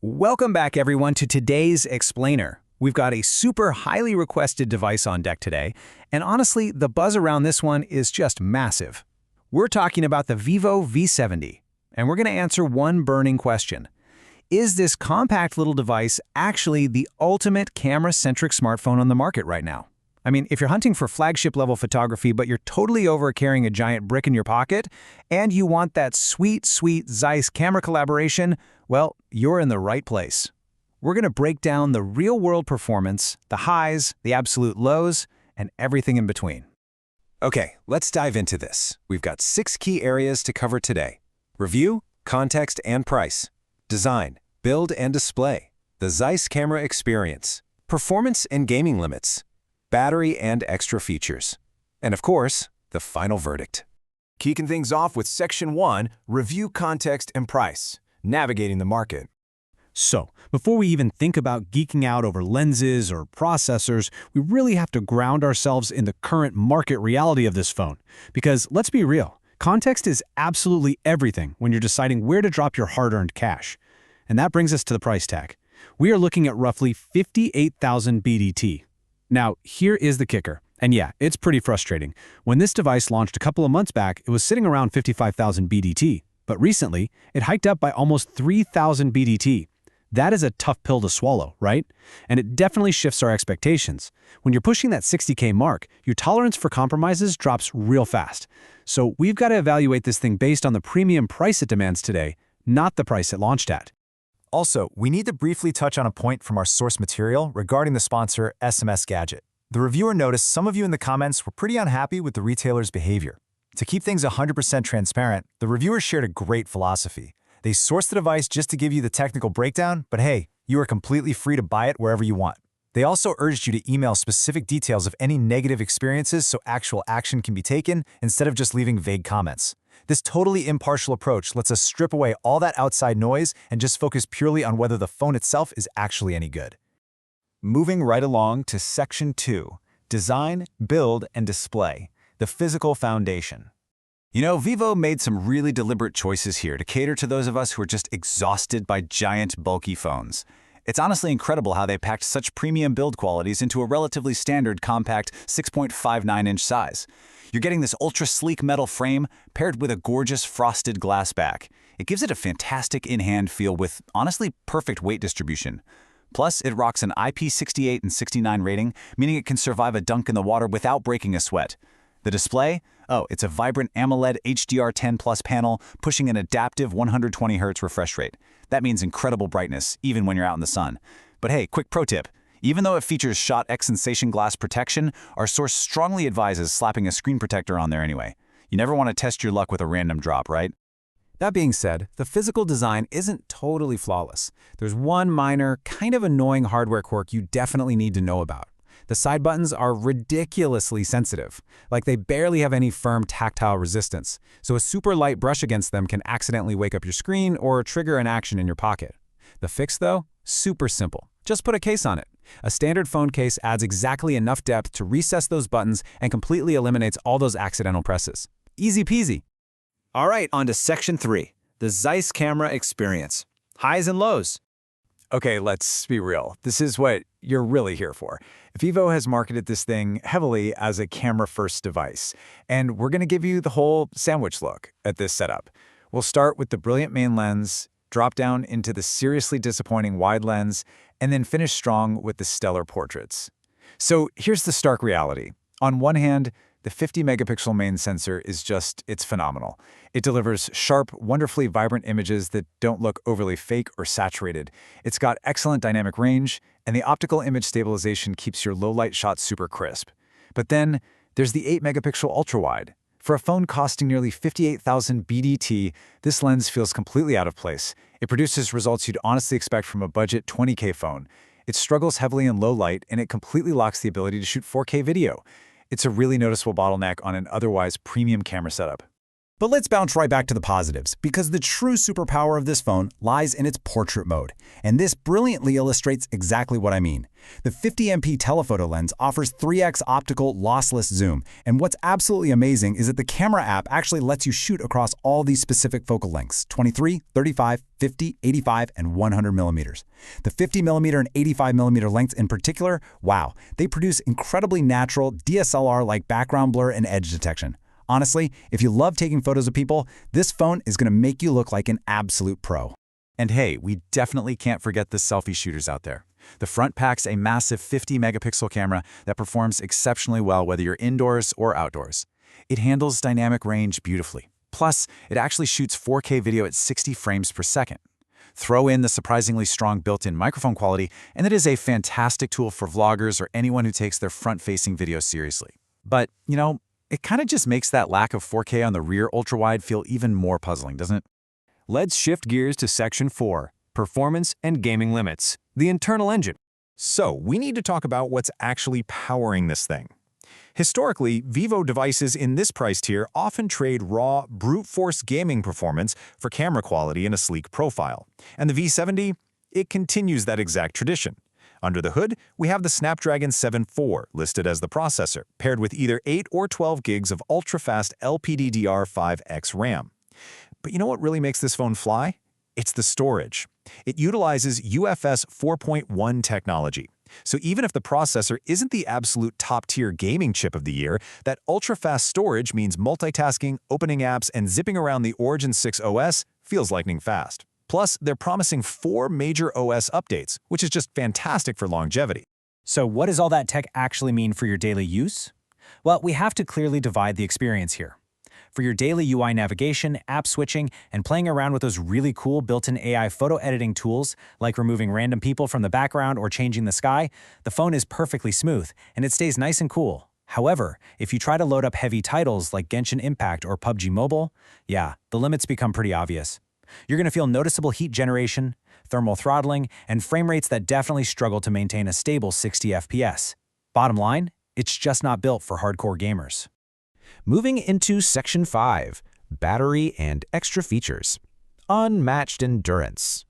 Welcome back, everyone, to today's Explainer. We've got a super highly requested device on deck today, and honestly, the buzz around this one is just massive. We're talking about the Vivo V70, and we're going to answer one burning question. Is this compact little device actually the ultimate camera-centric smartphone on the market right now? I mean, if you're hunting for flagship-level photography, but you're totally over carrying a giant brick in your pocket, and you want that sweet, sweet Zeiss camera collaboration, well, you're in the right place. We're going to break down the real-world performance, the highs, the absolute lows, and everything in between. Okay, let's dive into this. We've got 6 key areas to cover today. Review, context and price, design, build and display, the Zeiss camera experience, performance and gaming limits, battery and extra features, and of course, the final verdict. Kicking things off with Section 1, Review, Context, and Price, Navigating the Market. So, before we even think about geeking out over lenses or processors, we really have to ground ourselves in the current market reality of this phone. Because, let's be real, context is absolutely everything when you're deciding where to drop your hard-earned cash. And that brings us to the price tag. We are looking at roughly 58,000 BDT. Now, here is the kicker. And yeah, it's pretty frustrating. When this device launched a couple of months back, it was sitting around 55,000 BDT. But recently, it hiked up by almost 3,000 BDT. That is a tough pill to swallow, right? And it definitely shifts our expectations. When you're pushing that 60K mark, your tolerance for compromises drops real fast. So we've got to evaluate this thing based on the premium price it demands today, not the price it launched at. Also, we need to briefly touch on a point from our source material regarding the sponsor, SMS Gadget. The reviewer noticed some of you in the comments were pretty unhappy with the retailer's behavior. To keep things 100% transparent, the reviewer shared a great philosophy. They sourced the device just to give you the technical breakdown, but hey, you are completely free to buy it wherever you want. They also urged you to email specific details of any negative experiences so actual action can be taken instead of just leaving vague comments. This totally impartial approach lets us strip away all that outside noise and just focus purely on whether the phone itself is actually any good. Moving right along to Section 2, Design, Build, and Display, the Physical Foundation. You know, Vivo made some really deliberate choices here to cater to those of us who are just exhausted by giant, bulky phones. It's honestly incredible how they packed such premium build qualities into a relatively standard compact 6.59-inch size. You're getting this ultra-sleek metal frame paired with a gorgeous frosted glass back. It gives it a fantastic in-hand feel with, honestly, perfect weight distribution. Plus, it rocks an IP68 and 69 rating, meaning it can survive a dunk in the water without breaking a sweat. The display? Oh, it's a vibrant AMOLED HDR10 Plus panel pushing an adaptive 120Hz refresh rate. That means incredible brightness, even when you're out in the sun. But hey, quick pro tip. Even though it features Shot-X sensation glass protection, our source strongly advises slapping a screen protector on there anyway. You never want to test your luck with a random drop, right? That being said, the physical design isn't totally flawless. There's one minor, kind of annoying hardware quirk you definitely need to know about. The side buttons are ridiculously sensitive, like they barely have any firm tactile resistance, so a super light brush against them can accidentally wake up your screen or trigger an action in your pocket. The fix, though? Super simple. Just put a case on it. A standard phone case adds exactly enough depth to recess those buttons and completely eliminates all those accidental presses. Easy peasy. All right, on to Section 3, the Zeiss camera experience. Highs and lows. Okay, let's be real. This is what you're really here for. Vivo has marketed this thing heavily as a camera-first device, and we're going to give you the whole sandwich look at this setup. We'll start with the brilliant main lens, drop down into the seriously disappointing wide lens, and then finish strong with the stellar portraits. So here's the stark reality. On one hand, the 50-megapixel main sensor is it's phenomenal. It delivers sharp, wonderfully vibrant images that don't look overly fake or saturated. It's got excellent dynamic range, and the optical image stabilization keeps your low-light shots super crisp. But then, there's the 8-megapixel ultra-wide. For a phone costing nearly 58,000 BDT, this lens feels completely out of place. It produces results you'd honestly expect from a budget 20K phone. It struggles heavily in low light, and it completely lacks the ability to shoot 4K video. It's a really noticeable bottleneck on an otherwise premium camera setup. But let's bounce right back to the positives, because the true superpower of this phone lies in its portrait mode. And this brilliantly illustrates exactly what I mean. The 50MP telephoto lens offers 3x optical lossless zoom, and what's absolutely amazing is that the camera app actually lets you shoot across all these specific focal lengths: 23, 35, 50, 85, and 100 millimeters. The 50 millimeter and 85 millimeter lengths in particular, wow, they produce incredibly natural DSLR-like background blur and edge detection. Honestly, if you love taking photos of people, this phone is going to make you look like an absolute pro. And hey, we definitely can't forget the selfie shooters out there. The front packs a massive 50-megapixel camera that performs exceptionally well whether you're indoors or outdoors. It handles dynamic range beautifully. Plus, it actually shoots 4K video at 60 frames per second. Throw in the surprisingly strong built-in microphone quality, and it is a fantastic tool for vloggers or anyone who takes their front-facing video seriously. But, it kind of just makes that lack of 4K on the rear ultra-wide feel even more puzzling, doesn't it? Let's shift gears to Section 4, Performance and Gaming Limits, the internal engine. So, we need to talk about what's actually powering this thing. Historically, Vivo devices in this price tier often trade raw, brute force gaming performance for camera quality and a sleek profile. And the V70, it continues that exact tradition. Under the hood, we have the Snapdragon 7 IV listed as the processor, paired with either 8 or 12 gigs of ultra-fast LPDDR5X RAM. But you know what really makes this phone fly? It's the storage. It utilizes UFS 4.1 technology. So even if the processor isn't the absolute top-tier gaming chip of the year, that ultra-fast storage means multitasking, opening apps, and zipping around the Origin 6 OS feels lightning fast. Plus, they're promising 4 major OS updates, which is just fantastic for longevity. So what does all that tech actually mean for your daily use? Well, we have to clearly divide the experience here. For your daily UI navigation, app switching, and playing around with those really cool built-in AI photo editing tools, like removing random people from the background or changing the sky, the phone is perfectly smooth, and it stays nice and cool. However, if you try to load up heavy titles like Genshin Impact or PUBG Mobile, yeah, the limits become pretty obvious. You're going to feel noticeable heat generation, thermal throttling, and frame rates that definitely struggle to maintain a stable 60 FPS. Bottom line, it's just not built for hardcore gamers. Moving into Section 5, Battery and Extra Features. Unmatched endurance.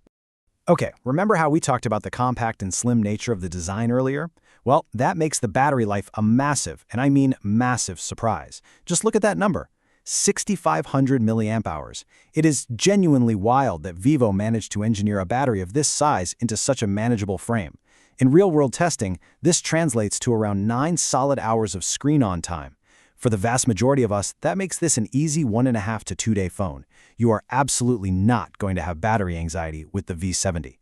Okay, remember how we talked about the compact and slim nature of the design earlier? Well, that makes the battery life a massive, and I mean massive, surprise. Just look at that number. 6,500 milliamp hours. It is genuinely wild that Vivo managed to engineer a battery of this size into such a manageable frame. In real-world testing, this translates to around 9 solid hours of screen-on time. For the vast majority of us, that makes this an easy 1.5 to 2-day phone. You are absolutely not going to have battery anxiety with the V70.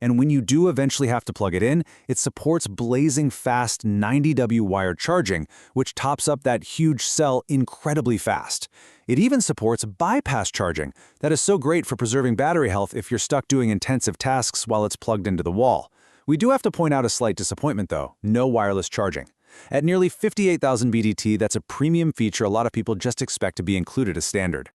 And when you do eventually have to plug it in, it supports blazing fast 90W wired charging, which tops up that huge cell incredibly fast. It even supports bypass charging. That is so great for preserving battery health if you're stuck doing intensive tasks while it's plugged into the wall. We do have to point out a slight disappointment though: no wireless charging. At nearly 58,000 BDT, that's a premium feature a lot of people just expect to be included as standard.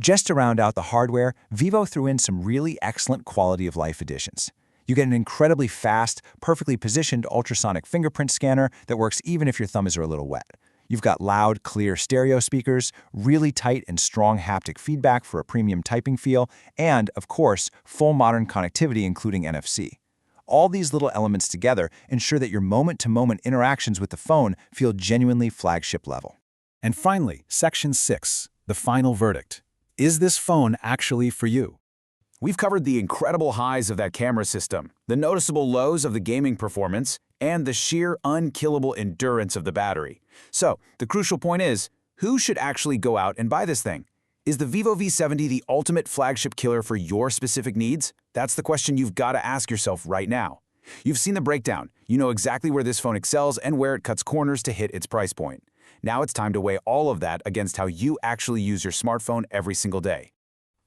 Just to round out the hardware, Vivo threw in some really excellent quality of life additions. You get an incredibly fast, perfectly positioned ultrasonic fingerprint scanner that works even if your thumbs are a little wet. You've got loud, clear stereo speakers, really tight and strong haptic feedback for a premium typing feel, and, of course, full modern connectivity including NFC. All these little elements together ensure that your moment-to-moment interactions with the phone feel genuinely flagship level. And finally, Section 6, the final verdict. Is this phone actually for you? We've covered the incredible highs of that camera system, the noticeable lows of the gaming performance, and the sheer unkillable endurance of the battery. So, the crucial point is, who should actually go out and buy this thing? Is the Vivo V70 the ultimate flagship killer for your specific needs? That's the question you've got to ask yourself right now. You've seen the breakdown. You know exactly where this phone excels and where it cuts corners to hit its price point. Now it's time to weigh all of that against how you actually use your smartphone every single day.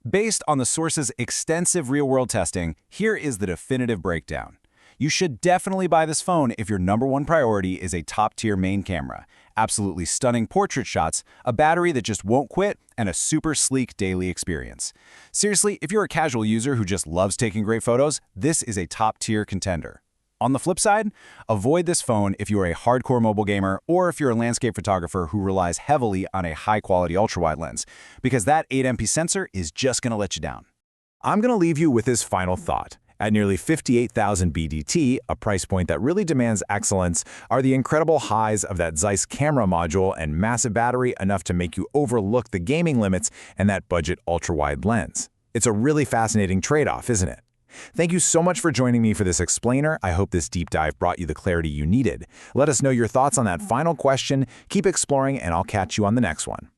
Based on the source's extensive real-world testing, here is the definitive breakdown. You should definitely buy this phone if your #1 priority is a top-tier main camera, absolutely stunning portrait shots, a battery that just won't quit, and a super sleek daily experience. Seriously, if you're a casual user who just loves taking great photos, this is a top-tier contender. On the flip side, avoid this phone if you are a hardcore mobile gamer or if you're a landscape photographer who relies heavily on a high-quality ultrawide lens, because that 8MP sensor is just going to let you down. I'm going to leave you with his final thought. At nearly 58,000 BDT, a price point that really demands excellence, are the incredible highs of that Zeiss camera module and massive battery enough to make you overlook the gaming limits and that budget ultra-wide lens. It's a really fascinating trade-off, isn't it? Thank you so much for joining me for this explainer. I hope this deep dive brought you the clarity you needed. Let us know your thoughts on that final question. Keep exploring, and I'll catch you on the next one.